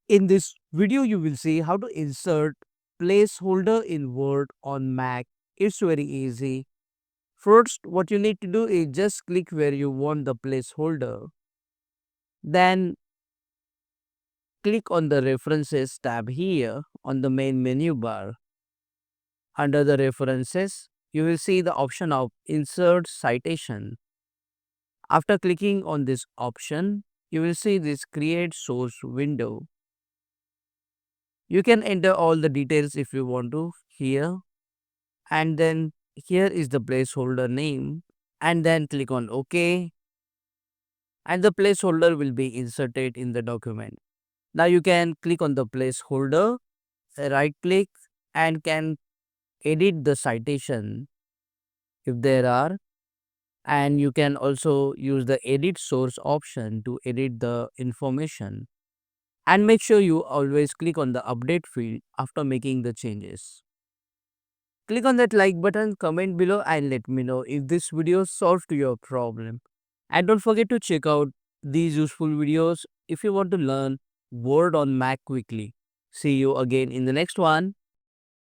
In this video, you will see how to insert placeholder in Word on Mac. It's very easy. First, what you need to do is just click where you want the placeholder. Then click on the References tab here on the main menu bar. Under the References, you will see the option of Insert Citation. After clicking on this option, you will see this Create Source window. You can enter all the details if you want to here, and then here is the placeholder name, and then click on OK, and the placeholder will be inserted in the document. Now you can click on the placeholder, right click, and can edit the citation if there are, and you can also use the edit source option to edit the information, and make sure you always click on the update field after making the changes. Click on that like button, comment below, and let me know if this video solved your problem. And don't forget to check out these useful videos if you want to learn Word on Mac quickly. See you again in the next one.